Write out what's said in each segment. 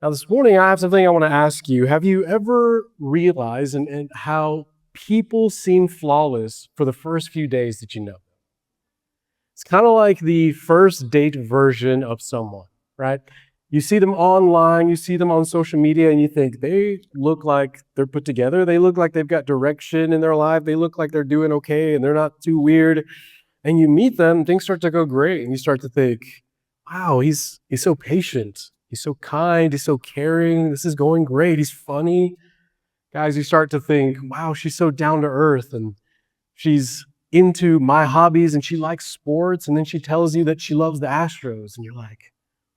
Now, this morning, I have something I want to ask you. Have you ever realized and how people seem flawless for the first few days that you know? It's kind of like the first date version of someone, right? You see them online, you see them on social media, and you think they look like they're put together. They look like they've got direction in their life. They look like they're doing okay and they're not too weird. And you meet them, things start to go great, and you start to think, wow, he's so patient. He's so kind. He's so caring. This is going great. He's funny. Guys, you start to think, wow, she's so down to earth and she's into my hobbies and she likes sports. And then she tells you that she loves the Astros. And you're like,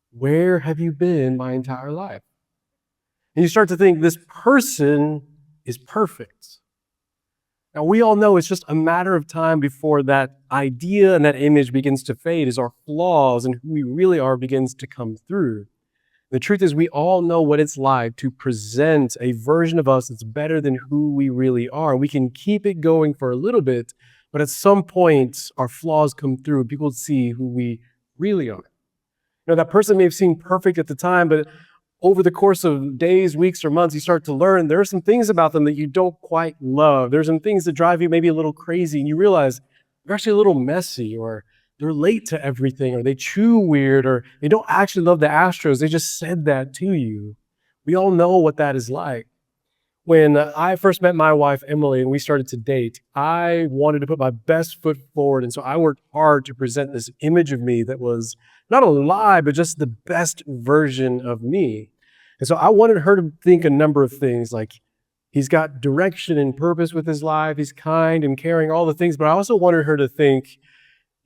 where have you been my entire life? And you start to think this person is perfect. Now, we all know it's just a matter of time before that idea and that image begins to fade as our flaws and who we really are begins to come through. The truth is, we all know what it's like to present a version of us that's better than who we really are. We can keep it going for a little bit, but at some point, our flaws come through and people see who we really are. That person may have seemed perfect at the time, but over the course of days, weeks, or months, you start to learn there are some things about them that you don't quite love. There's some things that drive you maybe a little crazy, and you realize they're actually a little messy, or they're late to everything, or they chew weird, or they don't actually love the Astros. They just said that to you. We all know what that is like. When I first met my wife, Emily, and we started to date, I wanted to put my best foot forward. And so I worked hard to present this image of me that was not a lie, but just the best version of me. And so I wanted her to think a number of things like he's got direction and purpose with his life. He's kind and caring, all the things. But I also wanted her to think,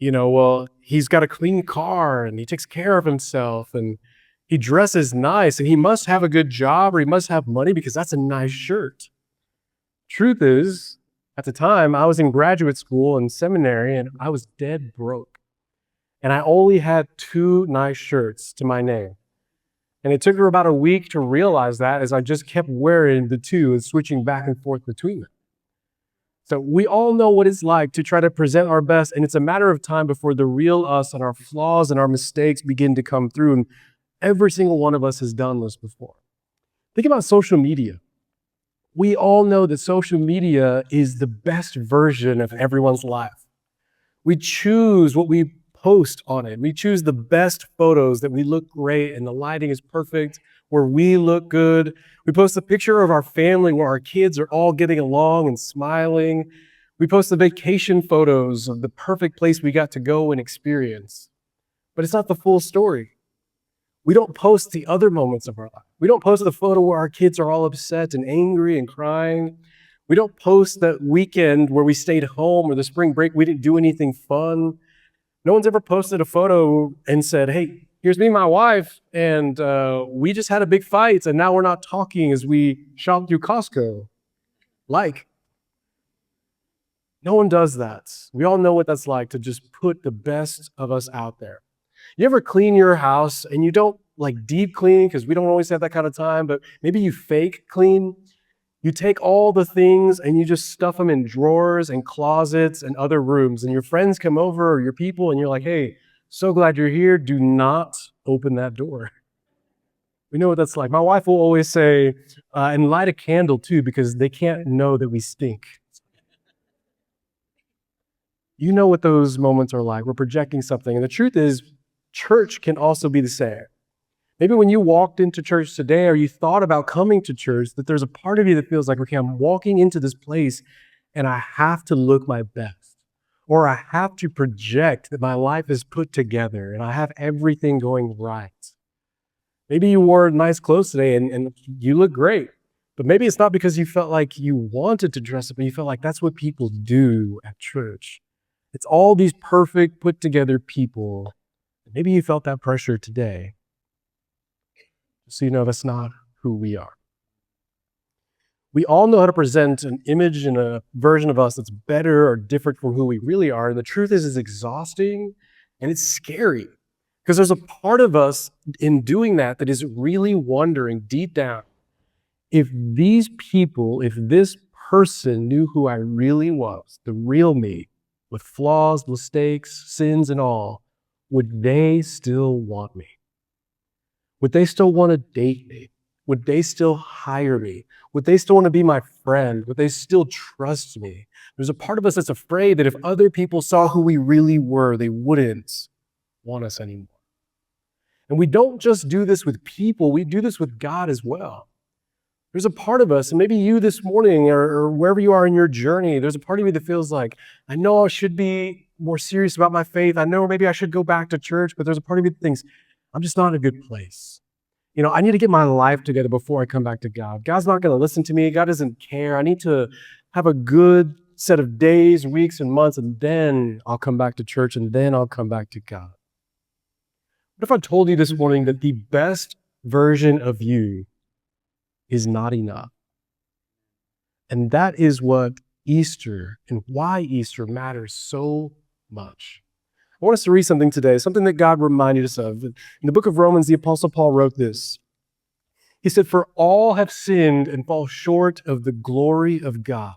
well, he's got a clean car and he takes care of himself and he dresses nice and he must have a good job or he must have money because that's a nice shirt. Truth is, at the time, I was in graduate school and seminary and I was dead broke. And I only had 2 nice shirts to my name. And it took her about a week to realize that as I just kept wearing the 2 and switching back and forth between them. So we all know what it's like to try to present our best, and it's a matter of time before the real us and our flaws and our mistakes begin to come through. And every single one of us has done this before. Think about social media. We all know that social media is the best version of everyone's life. We choose what we post on it. We choose the best photos that we look great and the lighting is perfect, where we look good. We post a picture of our family where our kids are all getting along and smiling. We post the vacation photos of the perfect place we got to go and experience. But it's not the full story. We don't post the other moments of our life. We don't post the photo where our kids are all upset and angry and crying. We don't post that weekend where we stayed home or the spring break we didn't do anything fun. No one's ever posted a photo and said, hey, here's me and my wife, and we just had a big fight, and now we're not talking as we shop through Costco. No one does that. We all know what that's like to just put the best of us out there. You ever clean your house and you don't like deep clean because we don't always have that kind of time, but maybe you fake clean? You take all the things and you just stuff them in drawers and closets and other rooms, and your friends come over or your people and you're like, hey, so glad you're here. Do not open that door. We know what that's like. My wife will always say, and light a candle too, because they can't know that we stink. You know what those moments are like. We're projecting something. And the truth is, church can also be the same. Maybe when you walked into church today or you thought about coming to church, that there's a part of you that feels like, okay, I'm walking into this place and I have to look my best, or I have to project that my life is put together and I have everything going right. Maybe you wore nice clothes today and you look great, but maybe it's not because you felt like you wanted to dress up, but you felt like that's what people do at church. It's all these perfect, put together people. Maybe you felt that pressure today. So you know that's not who we are. We all know how to present an image and a version of us that's better or different from who we really are. And the truth is, it's exhausting and it's scary because there's a part of us in doing that is really wondering deep down, if these people, if this person knew who I really was, the real me, with flaws, mistakes, sins, and all, would they still want me? Would they still want to date me? would they still hire me? Would they still want to be my friend? Would they still trust me? There's a part of us that's afraid that if other people saw who we really were, they wouldn't want us anymore. And we don't just do this with people, we do this with God as well. There's a part of us, and maybe you this morning or wherever you are in your journey, there's a part of you that feels like, I know I should be more serious about my faith. I know maybe I should go back to church, but there's a part of you that thinks, I'm just not in a good place. I need to get my life together before I come back to God. God's not going to listen to me. God doesn't care. I need to have a good set of days, weeks, and months, and then I'll come back to church, and then I'll come back to God. What if I told you this morning that the best version of you is not enough? And that is what Easter and why Easter matters so much. I want us to read something today, something that God reminded us of. In the book of Romans, the Apostle Paul wrote this. He said, "For all have sinned and fall short of the glory of God."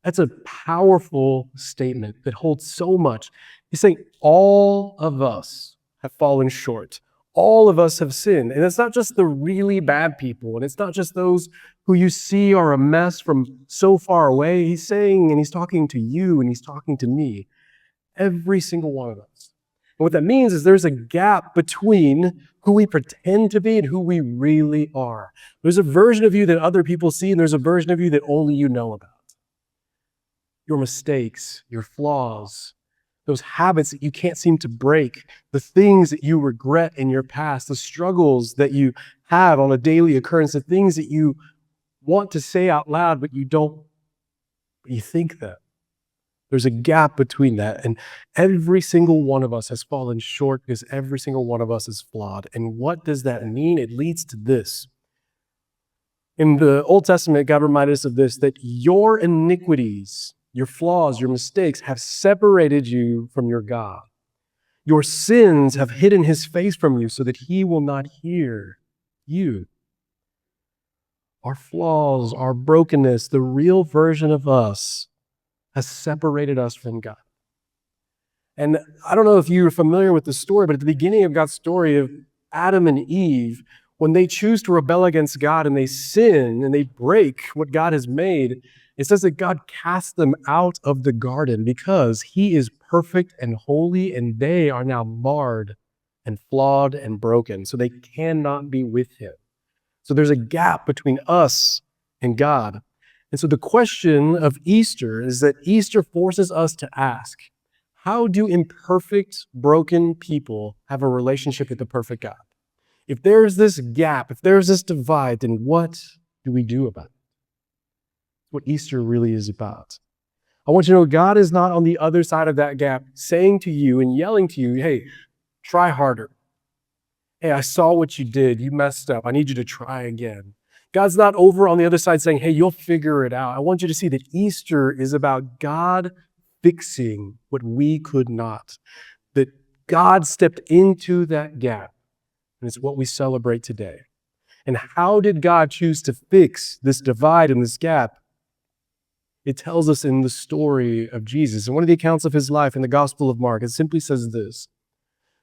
That's a powerful statement that holds so much. He's saying all of us have fallen short. All of us have sinned. And it's not just the really bad people, and it's not just those who you see are a mess from so far away. He's saying, and he's talking to you, and he's talking to me, every single one of us. And what that means is there's a gap between who we pretend to be and who we really are. There's a version of you that other people see, and there's a version of you that only you know about. Your mistakes, your flaws, those habits that you can't seem to break, the things that you regret in your past, the struggles that you have on a daily occurrence, the things that you want to say out loud, but you don't, but you think that. There's a gap between that, and every single one of us has fallen short because every single one of us is flawed. And what does that mean? It leads to this. In the Old Testament, God reminded us of this, that your iniquities, your flaws, your mistakes have separated you from your God. Your sins have hidden his face from you so that he will not hear you. Our flaws, our brokenness, the real version of us has separated us from God. And I don't know if you're familiar with the story, but at the beginning of God's story of Adam and Eve, when they choose to rebel against God and they sin and they break what God has made, it says that God cast them out of the garden because he is perfect and holy, and they are now marred and flawed and broken. So they cannot be with him. So there's a gap between us and God. And so the question of Easter is that Easter forces us to ask, how do imperfect, broken people have a relationship with the perfect God? If there's this gap, if there's this divide, then what do we do about it? What Easter really is about. I want you to know God is not on the other side of that gap saying to you and yelling to you, hey, try harder. Hey, I saw what you did. You messed up. I need you to try again. God's not over on the other side saying, hey, you'll figure it out. I want you to see that Easter is about God fixing what we could not. That God stepped into that gap. And it's what we celebrate today. And how did God choose to fix this divide and this gap? It tells us in the story of Jesus. In one of the accounts of his life in the Gospel of Mark, it simply says this,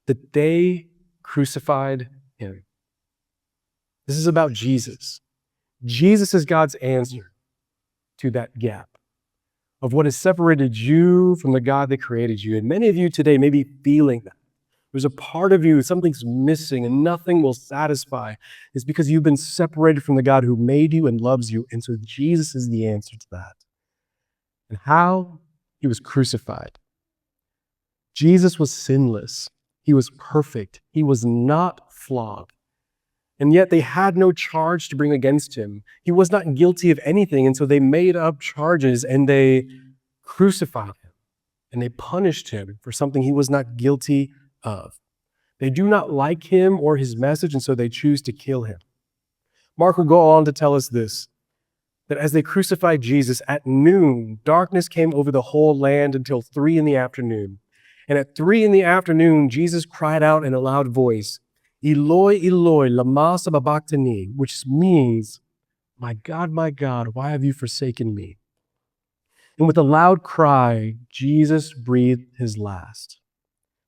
that they crucified him. This is about Jesus. Jesus is God's answer to that gap of what has separated you from the God that created you. And many of you today may be feeling that. There's a part of you, something's missing and nothing will satisfy. It's because you've been separated from the God who made you and loves you. And so Jesus is the answer to that. And how? He was crucified. Jesus was sinless. He was perfect. He was not flawed. And yet they had no charge to bring against him. He was not guilty of anything. And so they made up charges and they crucified him. And they punished him for something he was not guilty of. They do not like him or his message, and so they choose to kill him. Mark will go on to tell us this, that as they crucified Jesus at noon, darkness came over the whole land until 3 p.m. And at 3 p.m, Jesus cried out in a loud voice, Eloi, Eloi, lama sabachthani, which means, my God, why have you forsaken me? And with a loud cry, Jesus breathed his last.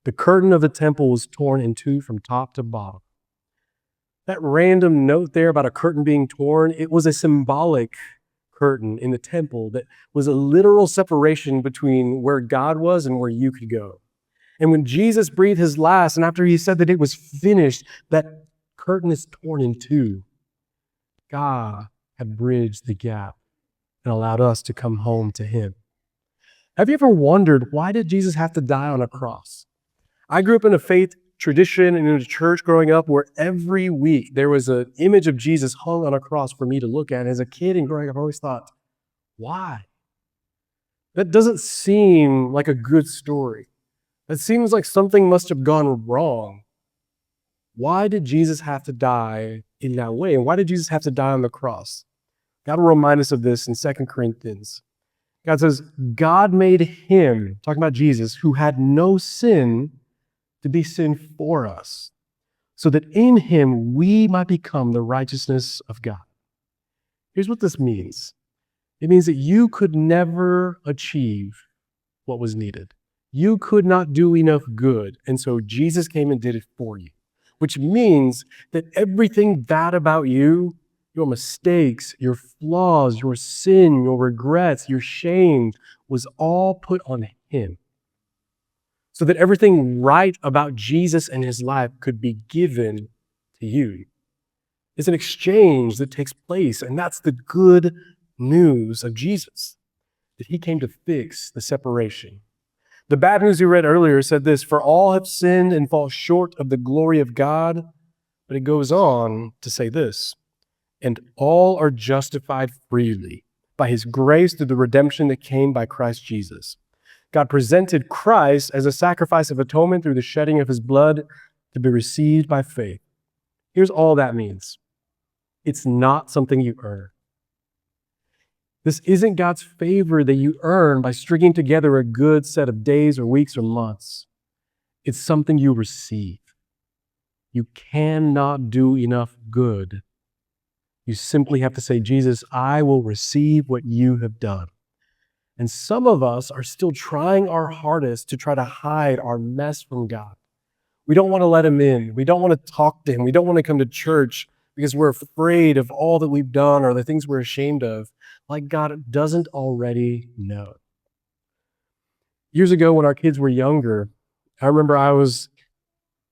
The curtain of the temple was torn in two from top to bottom. That random note there about a curtain being torn, it was a symbolic curtain in the temple that was a literal separation between where God was and where you could go. And when Jesus breathed his last, and after he said that it was finished, that curtain is torn in two. God had bridged the gap and allowed us to come home to him. Have you ever wondered, why did Jesus have to die on a cross? I grew up in a faith tradition and in a church growing up where every week there was an image of Jesus hung on a cross for me to look at. As a kid and growing up, I always thought, why? That doesn't seem like a good story. That seems like something must have gone wrong. Why did Jesus have to die in that way? And why did Jesus have to die on the cross? God will remind us of this in 2 Corinthians. God says, God made him, talking about Jesus, who had no sin, to be sin for us, so that in him we might become the righteousness of God. Here's what this means. It means that you could never achieve what was needed. You could not do enough good, and so Jesus came and did it for you, which means that everything bad about you, your mistakes, your flaws, your sin, your regrets, your shame, was all put on him, so that everything right about Jesus and his life could be given to you. It's an exchange that takes place, and that's the good news of Jesus, that he came to fix the separation. The bad news we read earlier said this, for all have sinned and fall short of the glory of God, but it goes on to say this, and all are justified freely by his grace through the redemption that came by Christ Jesus. God presented Christ as a sacrifice of atonement through the shedding of his blood to be received by faith. Here's all that means. It's not something you earn. This isn't God's favor that you earn by stringing together a good set of days or weeks or months. It's something you receive. You cannot do enough good. You simply have to say, Jesus, I will receive what you have done. And some of us are still trying our hardest to try to hide our mess from God. We don't want to let him in. We don't want to talk to him. We don't want to come to church because we're afraid of all that we've done or the things we're ashamed of, like God doesn't already know. Years ago when our kids were younger, I remember I was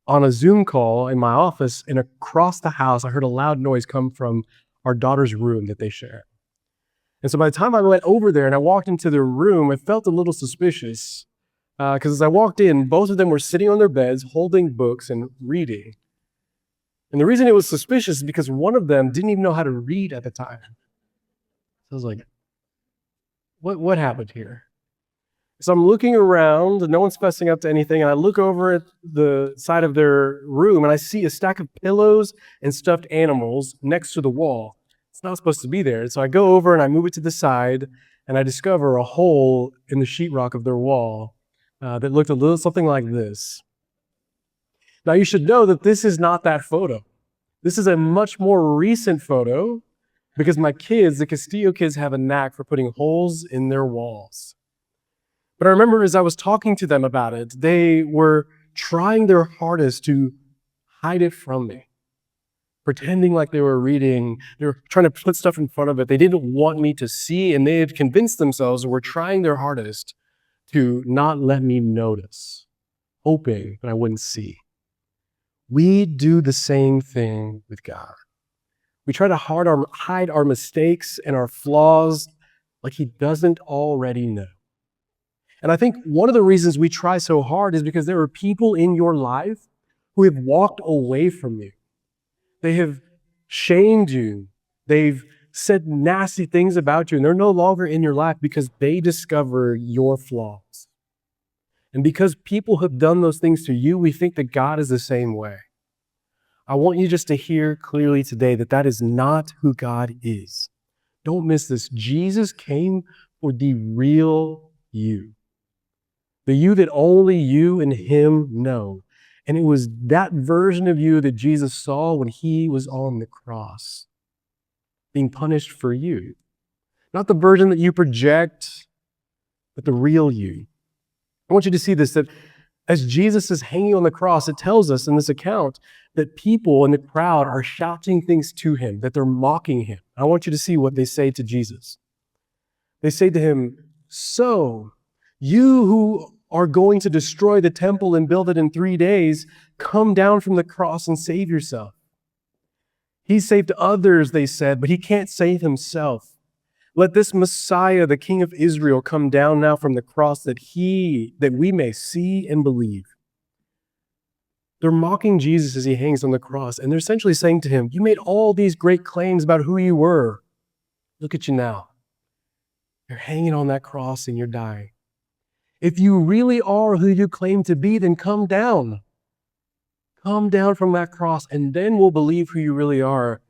on a Zoom call in my office, and across the house, I heard a loud noise come from our daughter's room that they share. And so by the time I went over there and I walked into their room, it felt a little suspicious because as I walked in, both of them were sitting on their beds, holding books and reading. And the reason it was suspicious is because one of them didn't even know how to read at the time. So I was like, what happened here? So I'm looking around, and no one's fessing up to anything, and I look over at the side of their room, and I see a stack of pillows and stuffed animals next to the wall. It's not supposed to be there. So I go over and I move it to the side, and I discover a hole in the sheetrock of their wall that looked a little something like this. Now you should know that this is not that photo. This is a much more recent photo because my kids, the Castillo kids, have a knack for putting holes in their walls. But I remember as I was talking to them about it, they were trying their hardest to hide it from me, pretending like they were reading. They were trying to put stuff in front of it. They didn't want me to see, and they had convinced themselves and were trying their hardest to not let me notice, hoping that I wouldn't see. We do the same thing with God. We try to hide our mistakes and our flaws like he doesn't already know. And I think one of the reasons we try so hard is because there are people in your life who have walked away from you. They have shamed you. They've said nasty things about you, and they're no longer in your life because they discover your flaws. And because people have done those things to you, we think that God is the same way. I want you just to hear clearly today that that is not who God is. Don't miss this. Jesus came for the real you. The you that only you and him know. And it was that version of you that Jesus saw when he was on the cross, being punished for you. Not the version that you project, but the real you. I want you to see this, that as Jesus is hanging on the cross, it tells us in this account that people in the crowd are shouting things to him, that they're mocking him. I want you to see what they say to Jesus. They say to him, "So, you who are going to destroy the temple and build it in 3 days, come down from the cross and save yourself." He saved others, they said, but he can't save himself. Let this Messiah, the King of Israel, come down now from the cross that we may see and believe. They're mocking Jesus as he hangs on the cross, and they're essentially saying to him, "You made all these great claims about who you were. Look at you now. You're hanging on that cross and you're dying. If you really are who you claim to be, then come down. Come down from that cross, and then we'll believe who you really are."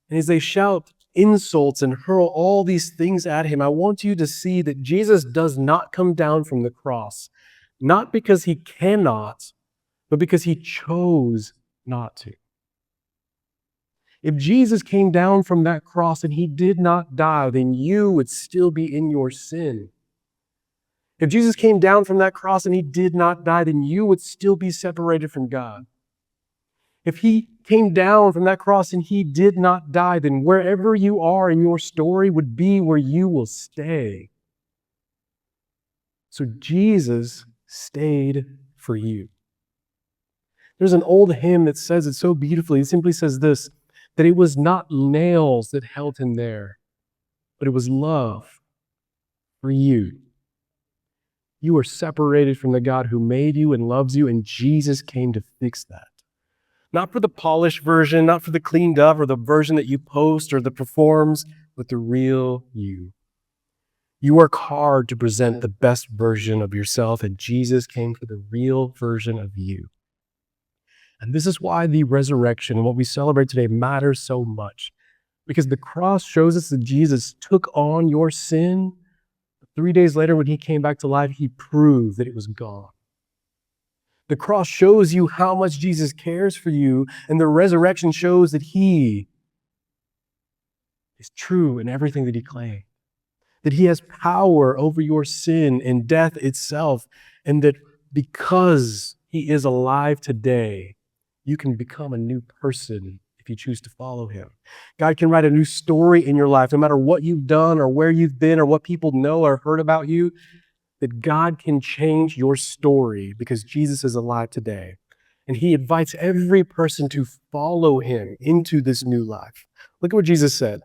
And as they shout insults and hurl all these things at him, I want you to see that Jesus does not come down from the cross, not because he cannot, but because he chose not to. If Jesus came down from that cross and he did not die, then you would still be in your sin. If Jesus came down from that cross and he did not die, then you would still be separated from God. If he came down from that cross and he did not die, then wherever you are in your story would be where you will stay. So Jesus stayed for you. There's an old hymn that says it so beautifully. It simply says this, that it was not nails that held him there, but it was love for you. You are separated from the God who made you and loves you, and Jesus came to fix that. Not for the polished version, not for the cleaned up or the version that you post or that performs, but the real you. You work hard to present the best version of yourself, and Jesus came for the real version of you. And this is why the resurrection and what we celebrate today matters so much. Because the cross shows us that Jesus took on your sin. 3 days later, when he came back to life, he proved that it was gone. The cross shows you how much Jesus cares for you, and the resurrection shows that he is true in everything that he claimed. That he has power over your sin and death itself, and that because he is alive today, you can become a new person if you choose to follow him. God can write a new story in your life, no matter what you've done or where you've been or what people know or heard about you, that God can change your story because Jesus is alive today. And he invites every person to follow him into this new life. Look at what Jesus said.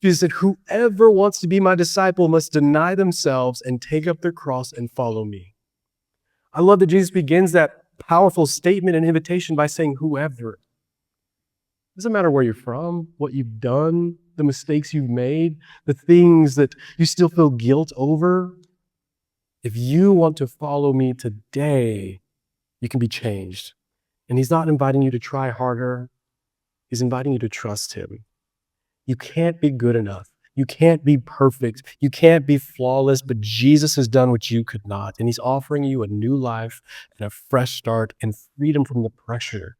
Jesus said, "Whoever wants to be my disciple must deny themselves and take up their cross and follow me." I love that Jesus begins that powerful statement and invitation by saying, whoever. It doesn't matter where you're from, what you've done, the mistakes you've made, the things that you still feel guilt over. If you want to follow me today, you can be changed. And he's not inviting you to try harder. He's inviting you to trust him. You can't be good enough. You can't be perfect. You can't be flawless, but Jesus has done what you could not. And he's offering you a new life and a fresh start and freedom from the pressure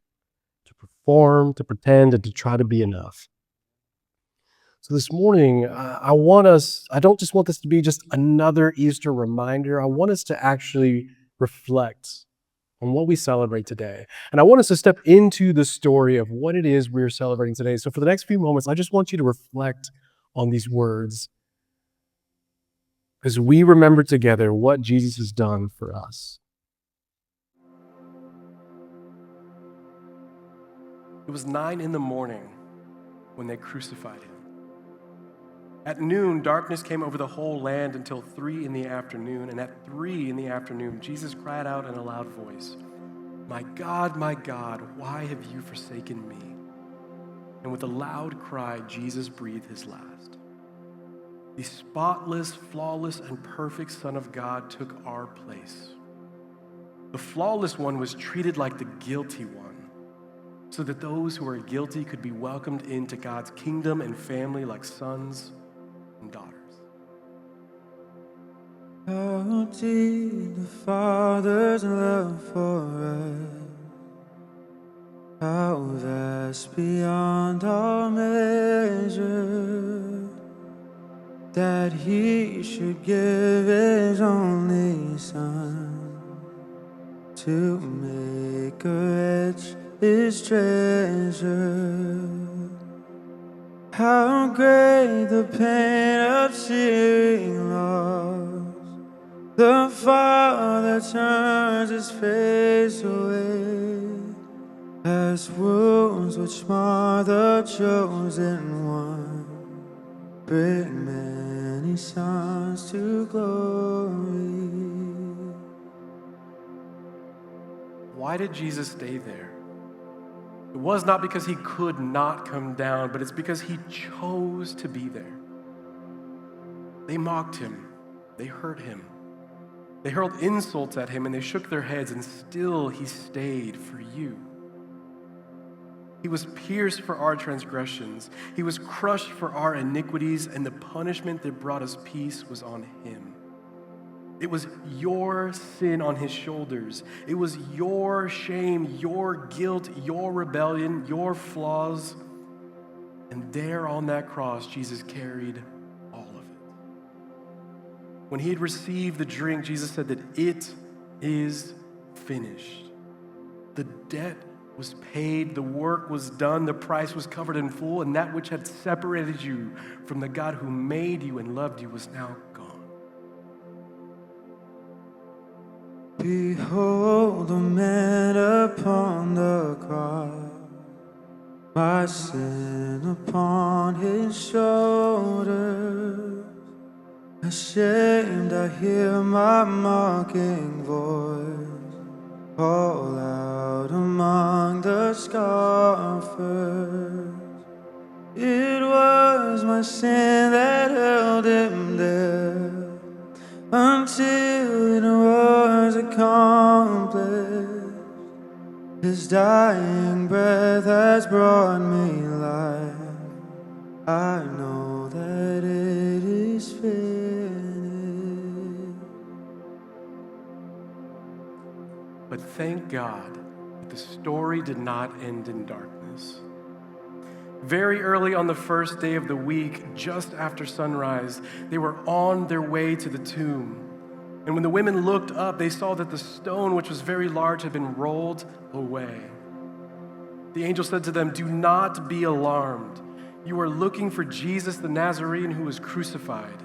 to perform, to pretend, and to try to be enough. So this morning, I don't just want this to be just another Easter reminder. I want us to actually reflect on what we celebrate today. And I want us to step into the story of what it is we're celebrating today. So for the next few moments, I just want you to reflect on these words as we remember together what Jesus has done for us. It was 9 a.m. when they crucified him. At noon, darkness came over the whole land until 3 p.m, and at 3 p.m, Jesus cried out in a loud voice, my God, why have you forsaken me?" And with a loud cry, Jesus breathed his last. The spotless, flawless, and perfect Son of God took our place. The flawless one was treated like the guilty one, so that those who are guilty could be welcomed into God's kingdom and family like sons and daughters. How deep the Father's love for us, how vast beyond all measure, that he should give his only Son to make a wretch his treasure. How great the pain of seeing loss. The Father turns his face away, as wounds which mar the chosen one bring many sons to glory. Why did Jesus stay there? It was not because he could not come down, but it's because he chose to be there. They mocked him. They hurt him. They hurled insults at him, and they shook their heads, and still he stayed for you. He was pierced for our transgressions. He was crushed for our iniquities, and the punishment that brought us peace was on him. It was your sin on his shoulders. It was your shame, your guilt, your rebellion, your flaws. And there on that cross, Jesus carried all of it. When he had received the drink, Jesus said that it is finished. The debt was paid, the work was done, the price was covered in full, and that which had separated you from the God who made you and loved you was now gone. Behold the man upon the cross, my sin upon his shoulders. Ashamed I hear my mocking voice call out among the scoffers. It was my sin that held him there until it was accomplished. His dying breath has brought me life. I know that it is finished. But thank God that the story did not end in darkness. Very early on the first day of the week, just after sunrise, they were on their way to the tomb. And when the women looked up, they saw that the stone, which was very large, had been rolled away. The angel said to them, "Do not be alarmed. You are looking for Jesus the Nazarene who was crucified.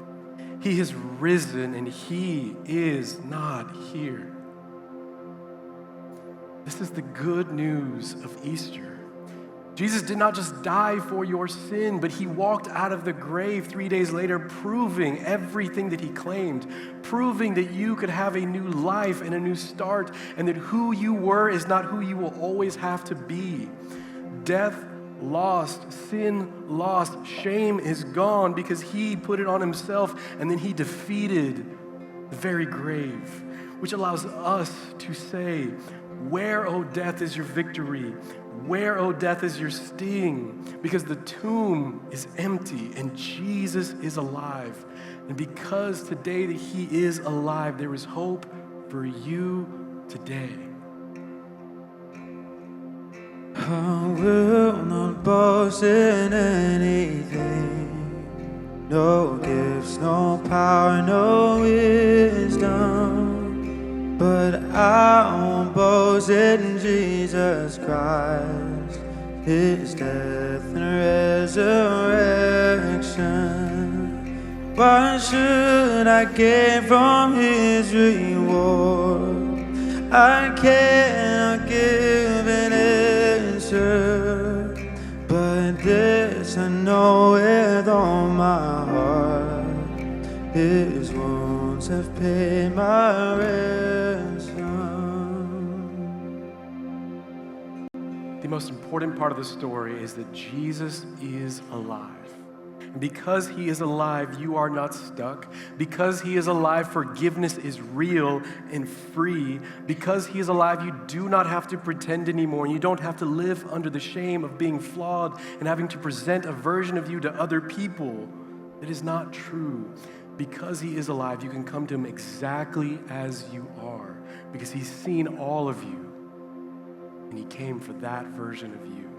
He has risen, and he is not here." This is the good news of Easter. Jesus did not just die for your sin, but he walked out of the grave 3 days later, proving everything that he claimed, proving that you could have a new life and a new start, and that who you were is not who you will always have to be. Death lost, sin lost, shame is gone because he put it on himself, and then he defeated the very grave, which allows us to say, "Where, O death, is your victory? Where, O death, is your sting?" Because the tomb is empty and Jesus is alive. And because today that he is alive, there is hope for you today. I will not boast in anything. No gifts, no power, no wisdom. But I won't boast in Jesus Christ, his death and resurrection. Why should I gain from his reward? I cannot give an answer, but this I know with all my heart, his wounds have paid my ransom. The most important part of the story is that Jesus is alive. And because he is alive, you are not stuck. Because he is alive, forgiveness is real and free. Because he is alive, you do not have to pretend anymore. You don't have to live under the shame of being flawed and having to present a version of you to other people that is not true. Because he is alive, you can come to him exactly as you are, because he's seen all of you, and he came for that version of you.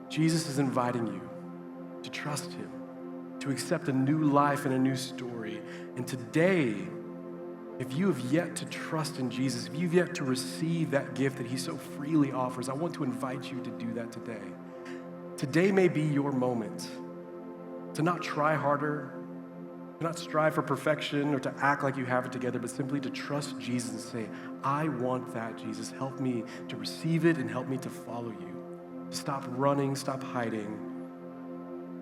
Jesus is inviting you to trust him, to accept a new life and a new story. And today, If you have yet to trust in Jesus, if you've yet to receive that gift that he so freely offers, I want to invite you to do that today. Today may be your moment to not try harder, to not strive for perfection or to act like you have it together, but simply to trust Jesus and say, I want that, Jesus. Help me to receive it and help me to follow you. Stop running, stop hiding,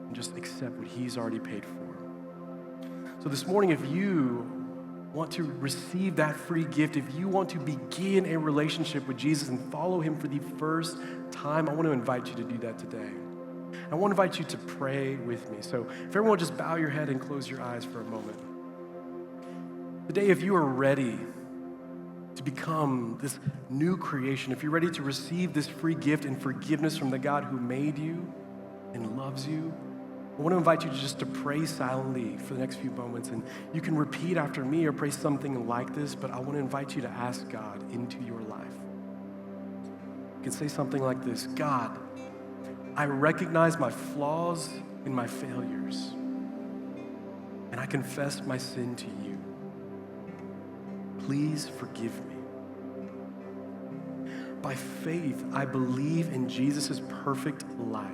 and just accept what he's already paid for. So this morning, if you want to receive that free gift, if you want to begin a relationship with Jesus and follow him for the first time, I want to invite you to do that today. I want to invite you to pray with me. So if everyone will just bow your head and close your eyes for a moment. Today, if you are ready to become this new creation, if you're ready to receive this free gift and forgiveness from the God who made you and loves you, I want to invite you just to pray silently for the next few moments. And you can repeat after me or pray something like this, but I want to invite you to ask God into your life. You can say something like this: God, I recognize my flaws and my failures, and I confess my sin to you. Please forgive me. By faith, I believe in Jesus' perfect life.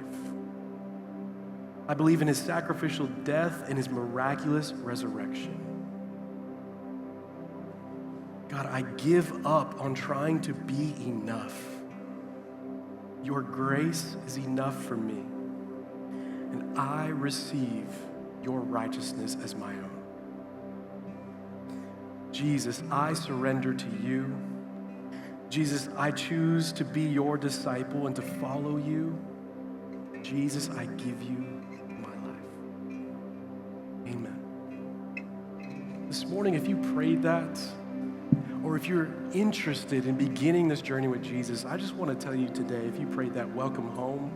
I believe in his sacrificial death and his miraculous resurrection. God, I give up on trying to be enough. Your grace is enough for me, and I receive your righteousness as my own. Jesus, I surrender to you. Jesus, I choose to be your disciple and to follow you. Jesus, I give you my life. Amen. This morning, if you prayed that, or if you're interested in beginning this journey with Jesus, I just want to tell you today, if you prayed that, welcome home,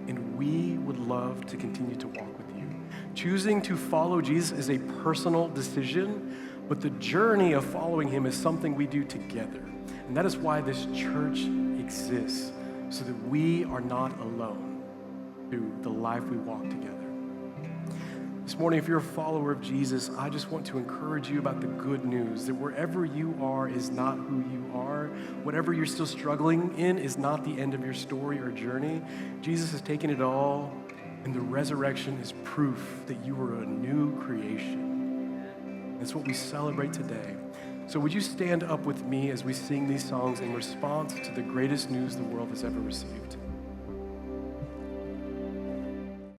and we would love to continue to walk with you. Choosing to follow Jesus is a personal decision, but the journey of following him is something we do together. And that is why this church exists, so that we are not alone through the life we walk together. This morning, if you're a follower of Jesus, I just want to encourage you about the good news that wherever you are is not who you are. Whatever you're still struggling in is not the end of your story or journey. Jesus has taken it all, and the resurrection is proof that you are a new creation. That's what we celebrate today. So would you stand up with me as we sing these songs in response to the greatest news the world has ever received?